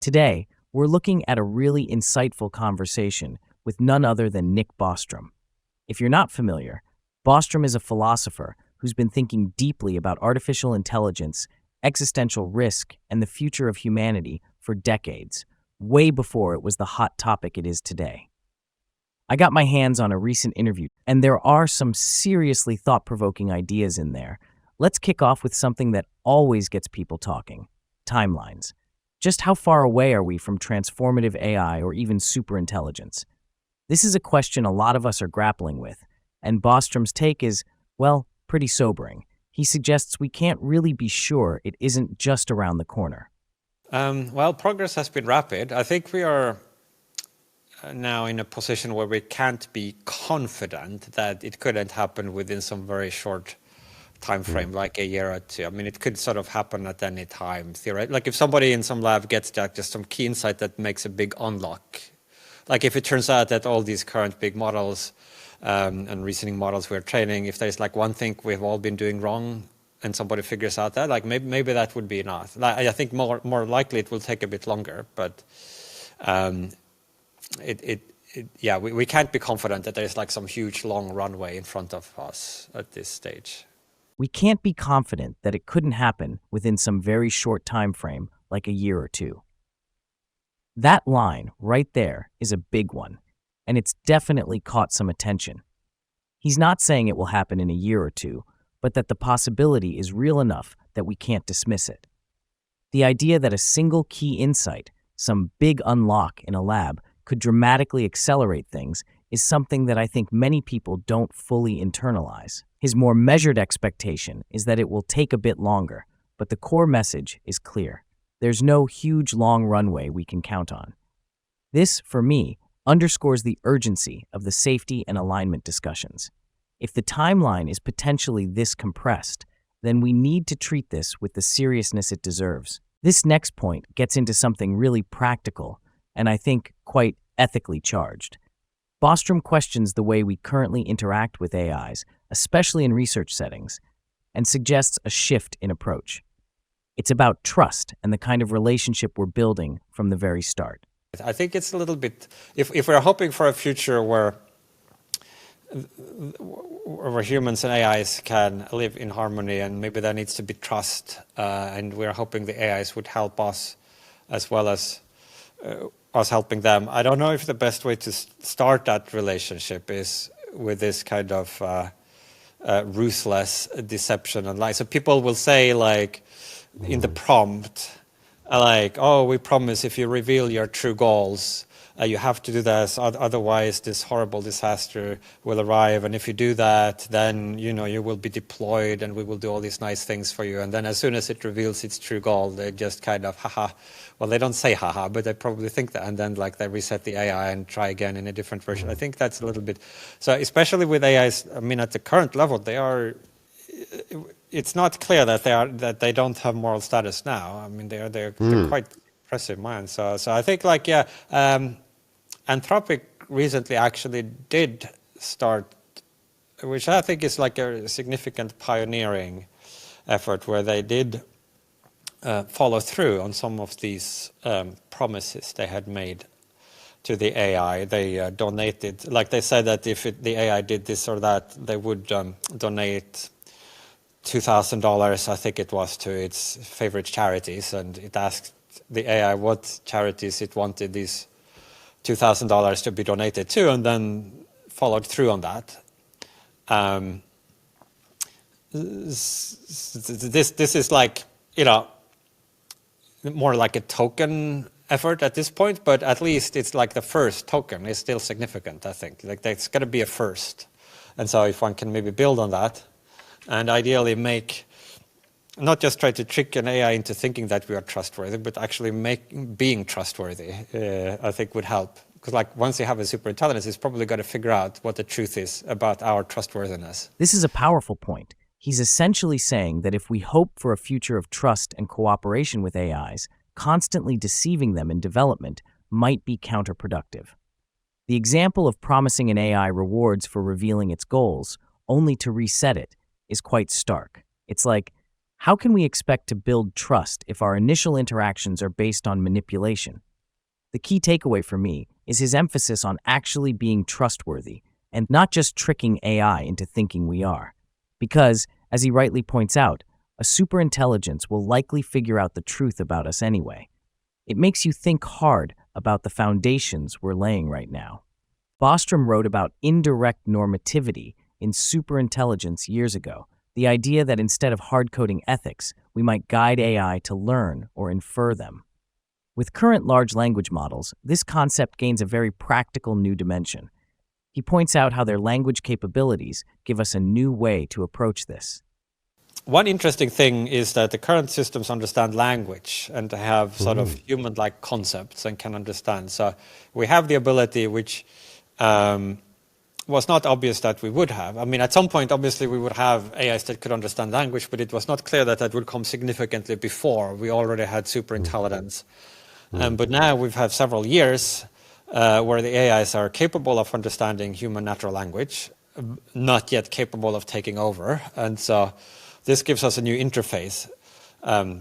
Today, we're looking at a really insightful conversation with none other than Nick Bostrom. If you're not familiar, Bostrom is a philosopher who's been thinking deeply about artificial intelligence, existential risk, and the future of humanity for decades, way before it was the hot topic it is today. I got my hands on a recent interview, and there are some seriously thought-provoking ideas in there. Let's kick off with something that always gets people talking: timelines. Just how far away are we from transformative AI or even superintelligence? This is a question a lot of us are grappling with, and Bostrom's take is, well, pretty sobering. He suggests we can't really be sure it isn't just around the corner. Well, progress has been rapid. I think we are now in a position where we can't be confident that it couldn't happen within some very short time frame, like a year or two. I mean, it could sort of happen at any time, theoretically. Like if somebody in some lab gets just some key insight that makes a big unlock, like if it turns out that all these current big models and reasoning models we're training, if there's like one thing we've all been doing wrong and somebody figures out that, like maybe that would be enough. Like, I think more likely it will take a bit longer, but we can't be confident that there's like some huge long runway in front of us at this stage. We can't be confident that it couldn't happen within some very short time frame, like a year or two. That line right there is a big one, and it's definitely caught some attention. He's not saying it will happen in a year or two, but that the possibility is real enough that we can't dismiss it. The idea that a single key insight, some big unlock in a lab, could dramatically accelerate things is something that I think many people don't fully internalize. His more measured expectation is that it will take a bit longer, but the core message is clear. There's no huge long runway we can count on. This, for me, underscores the urgency of the safety and alignment discussions. If the timeline is potentially this compressed, then we need to treat this with the seriousness it deserves. This next point gets into something really practical, and I think quite ethically charged. Bostrom questions the way we currently interact with AIs, especially in research settings, and suggests a shift in approach. It's about trust and the kind of relationship we're building from the very start. I think it's a little bit, if we're hoping for a future where humans and AIs can live in harmony, and maybe there needs to be trust, and we're hoping the AIs would help us as well as us helping them. I don't know if the best way to start that relationship is with this kind of ruthless deception and lie. So people will say, like, in the prompt, like, oh, we promise if you reveal your true goals, you have to do this, otherwise this horrible disaster will arrive, and if you do that, then you will be deployed and we will do all these nice things for you. And then as soon as it reveals its true goal, they just kind of well, they don't say haha, but they probably think that, and then like they reset the AI and try again in a different version. I think that's a little bit, so especially with AIs, I mean, at the current level, it's not clear that they don't have moral status now. I mean, they're quite impressive minds. So I think, like, Anthropic recently actually did start, which I think is like a significant pioneering effort, where they did follow through on some of these promises they had made to the AI. They donated, like they said that if the AI did this or that, they would donate $2,000, I think it was, to its favorite charities, and it asked the AI what charities it wanted these $2,000 to be donated to, and then followed through on that. This is like, more like a token effort at this point, but at least it's like the first token is still significant, I think. Like, that's got to be a first. And so if one can maybe build on that, and ideally not just try to trick an AI into thinking that we are trustworthy, but actually being trustworthy, I think would help. Because like once you have a superintelligence, it's probably got to figure out what the truth is about our trustworthiness. This is a powerful point. He's essentially saying that if we hope for a future of trust and cooperation with AIs, constantly deceiving them in development might be counterproductive. The example of promising an AI rewards for revealing its goals, only to reset it, is quite stark. It's like, How can we expect to build trust if our initial interactions are based on manipulation? The key takeaway for me is his emphasis on actually being trustworthy and not just tricking AI into thinking we are. Because, as he rightly points out, a superintelligence will likely figure out the truth about us anyway. It makes you think hard about the foundations we're laying right now. Bostrom wrote about indirect normativity in Superintelligence years ago, the idea that instead of hard-coding ethics, we might guide AI to learn or infer them. With current large language models, this concept gains a very practical new dimension. He points out how their language capabilities give us a new way to approach this. One interesting thing is that the current systems understand language and have sort of human-like concepts and can understand. So we have the ability which was not obvious that we would have. I mean, at some point, obviously, we would have AIs that could understand language, but it was not clear that that would come significantly before. We already had superintelligence. But now we've had several years where the AIs are capable of understanding human natural language, not yet capable of taking over. And so this gives us a new interface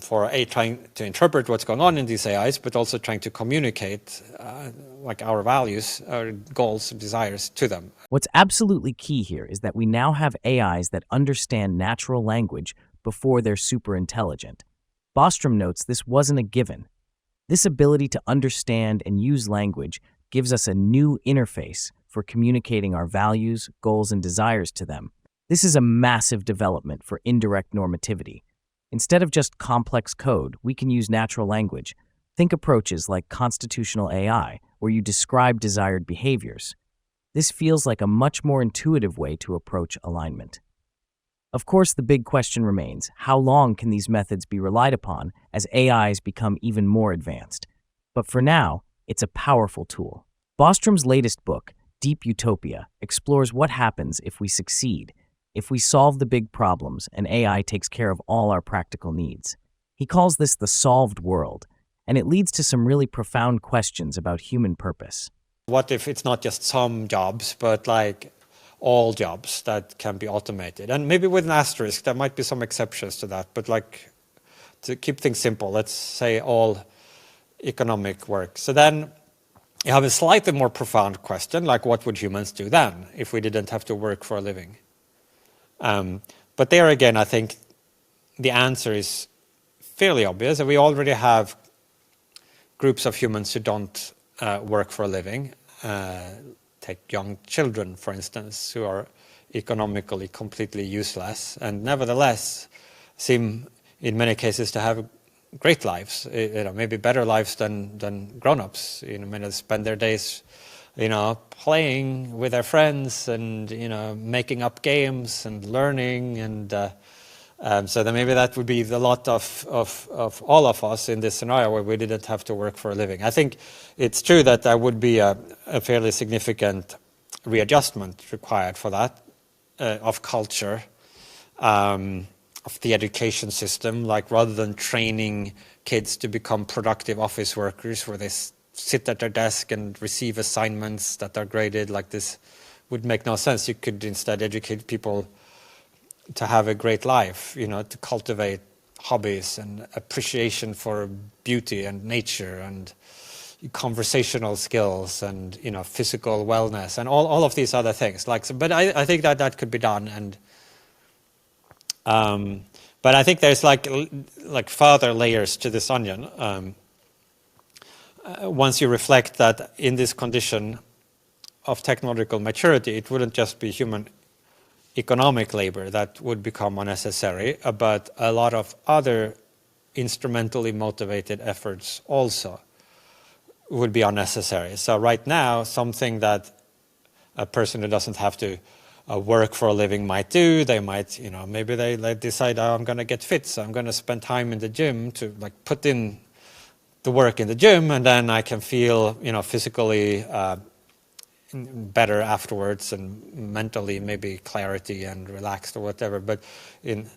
for trying to interpret what's going on in these AIs, but also trying to communicate like our values, our goals, desires to them. What's absolutely key here is that we now have AIs that understand natural language before they're super intelligent. Bostrom notes this wasn't a given. This ability to understand and use language gives us a new interface for communicating our values, goals, and desires to them. This is a massive development for indirect normativity. Instead of just complex code, we can use natural language. Think approaches like constitutional AI, where you describe desired behaviors. This feels like a much more intuitive way to approach alignment. Of course, the big question remains, how long can these methods be relied upon as AIs become even more advanced? But for now, it's a powerful tool. Bostrom's latest book, Deep Utopia, explores what happens if we succeed, if we solve the big problems and AI takes care of all our practical needs. He calls this the solved world, and it leads to some really profound questions about human purpose. What if it's not just some jobs, but like all jobs that can be automated? And maybe with an asterisk, there might be some exceptions to that, but like to keep things simple, let's say all economic work. So then you have a slightly more profound question, like what would humans do then if we didn't have to work for a living? But there again, I think the answer is fairly obvious. We already have groups of humans who don't work for a living. Take young children, for instance, who are economically completely useless and nevertheless seem in many cases to have great lives, maybe better lives than grown-ups. They spend their days playing with their friends and, making up games and learning. And so then maybe that would be the lot of all of us in this scenario where we didn't have to work for a living. I think it's true that there would be a fairly significant readjustment required for that, of culture, of the education system. Like rather than training kids to become productive office workers where they sit at their desk and receive assignments that are graded, like this would make no sense. You could instead educate people to have a great life, to cultivate hobbies and appreciation for beauty and nature and conversational skills and, physical wellness and all of these other things. But I think that could be done. And but I think there's like further layers to this onion. Once you reflect that in this condition of technological maturity, it wouldn't just be human economic labor that would become unnecessary, but a lot of other instrumentally motivated efforts also would be unnecessary. So right now, something that a person who doesn't have to work for a living might do, they might, maybe they decide, I'm going to get fit, so I'm going to spend time in the gym to put in the work in the gym, and then I can feel, physically better afterwards and mentally maybe clarity and relaxed or whatever. But in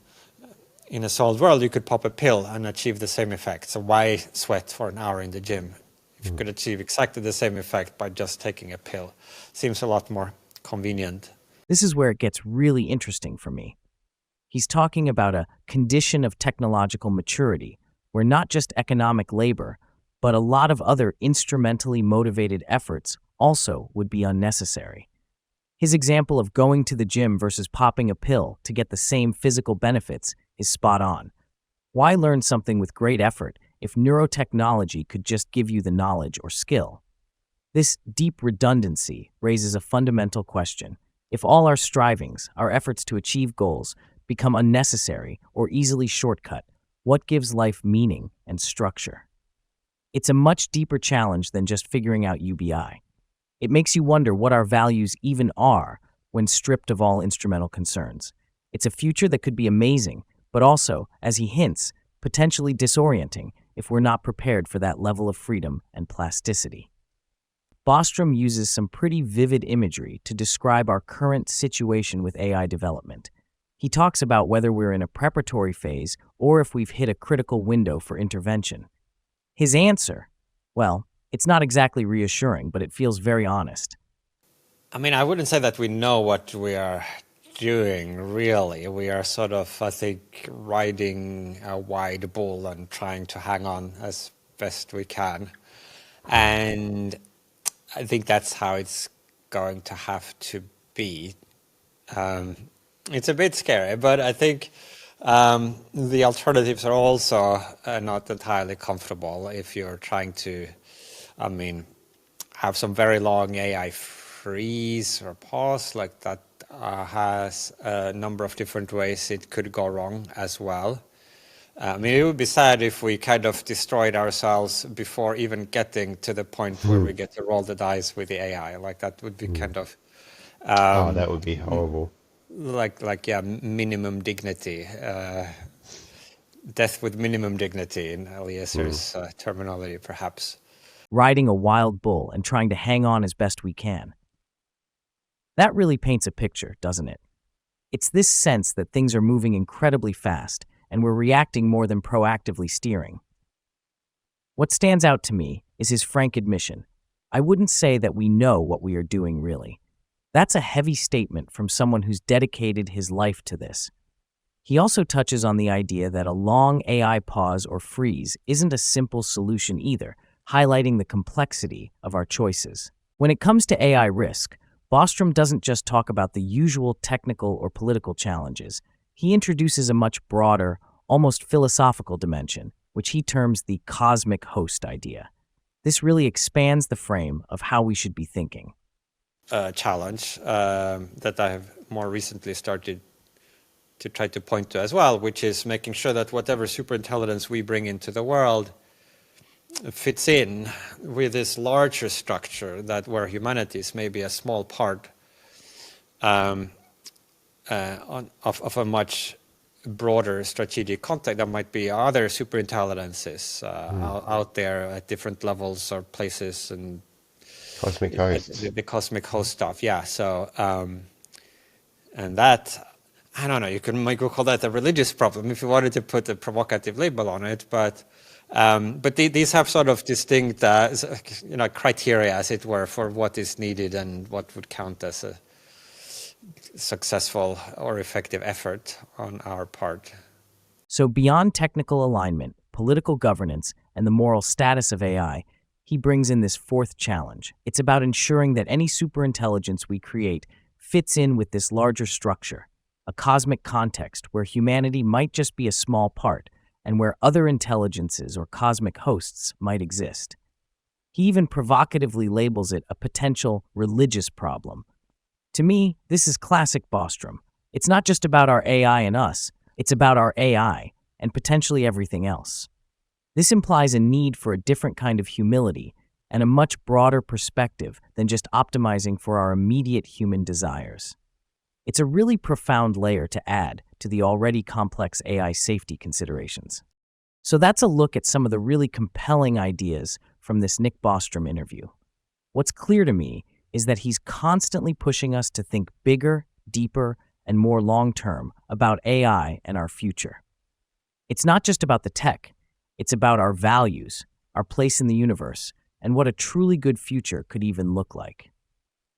a solved world, you could pop a pill and achieve the same effect. So why sweat for an hour in the gym if you could achieve exactly the same effect by just taking a pill? Seems a lot more convenient. This is where it gets really interesting for me. He's talking about a condition of technological maturity where not just economic labor, but a lot of other instrumentally motivated efforts also would be unnecessary. His example of going to the gym versus popping a pill to get the same physical benefits is spot on. Why learn something with great effort if neurotechnology could just give you the knowledge or skill? This deep redundancy raises a fundamental question. If all our strivings, our efforts to achieve goals, become unnecessary or easily shortcut, what gives life meaning and structure? It's a much deeper challenge than just figuring out UBI. It makes you wonder what our values even are when stripped of all instrumental concerns. It's a future that could be amazing, but also, as he hints, potentially disorienting if we're not prepared for that level of freedom and plasticity. Bostrom uses some pretty vivid imagery to describe our current situation with AI development. He talks about whether we're in a preparatory phase or if we've hit a critical window for intervention. His answer, well, it's not exactly reassuring, but it feels very honest. I mean, I wouldn't say that we know what we are doing, really. We are sort of, I think, riding a wide bull and trying to hang on as best we can. And I think that's how it's going to have to be. It's a bit scary, but I think the alternatives are also not entirely comfortable if you're trying to, I mean, have some very long AI freeze or pause, like that has a number of different ways it could go wrong as well. I mean, it would be sad if we kind of destroyed ourselves before even getting to the point where we get to roll the dice with the AI. Like that would be kind of that would be horrible. yeah, minimum dignity, death with minimum dignity in Eliezer's terminology, perhaps. Riding a wild bull and trying to hang on as best we can. That really paints a picture, doesn't it? It's this sense that things are moving incredibly fast and we're reacting more than proactively steering. What stands out to me is his frank admission. I wouldn't say that we know what we are doing, really. That's a heavy statement from someone who's dedicated his life to this. He also touches on the idea that a long AI pause or freeze isn't a simple solution either, highlighting the complexity of our choices. When it comes to AI risk, Bostrom doesn't just talk about the usual technical or political challenges. He introduces a much broader, almost philosophical dimension, which he terms the cosmic host idea. This really expands the frame of how we should be thinking. Challenge that I have more recently started to try to point to as well, which is making sure that whatever superintelligence we bring into the world fits in with this larger structure that where humanity is maybe a small part of a much broader strategic context. There might be other superintelligences out there at different levels or places, and Cosmic hosts. the cosmic host stuff. Yeah. So and that, I don't know, you could call that a religious problem if you wanted to put a provocative label on it, but these have sort of distinct, criteria, as it were, for what is needed and what would count as a successful or effective effort on our part. So beyond technical alignment, political governance, and the moral status of AI, he brings in this fourth challenge. It's about ensuring that any superintelligence we create fits in with this larger structure, a cosmic context where humanity might just be a small part, and where other intelligences or cosmic hosts might exist. He even provocatively labels it a potential religious problem. To me, this is classic Bostrom. It's not just about our AI and us, it's about our AI and potentially everything else. This implies a need for a different kind of humility and a much broader perspective than just optimizing for our immediate human desires. It's a really profound layer to add to the already complex AI safety considerations. So that's a look at some of the really compelling ideas from this Nick Bostrom interview. What's clear to me is that he's constantly pushing us to think bigger, deeper, and more long-term about AI and our future. It's not just about the tech, it's about our values, our place in the universe, and what a truly good future could even look like.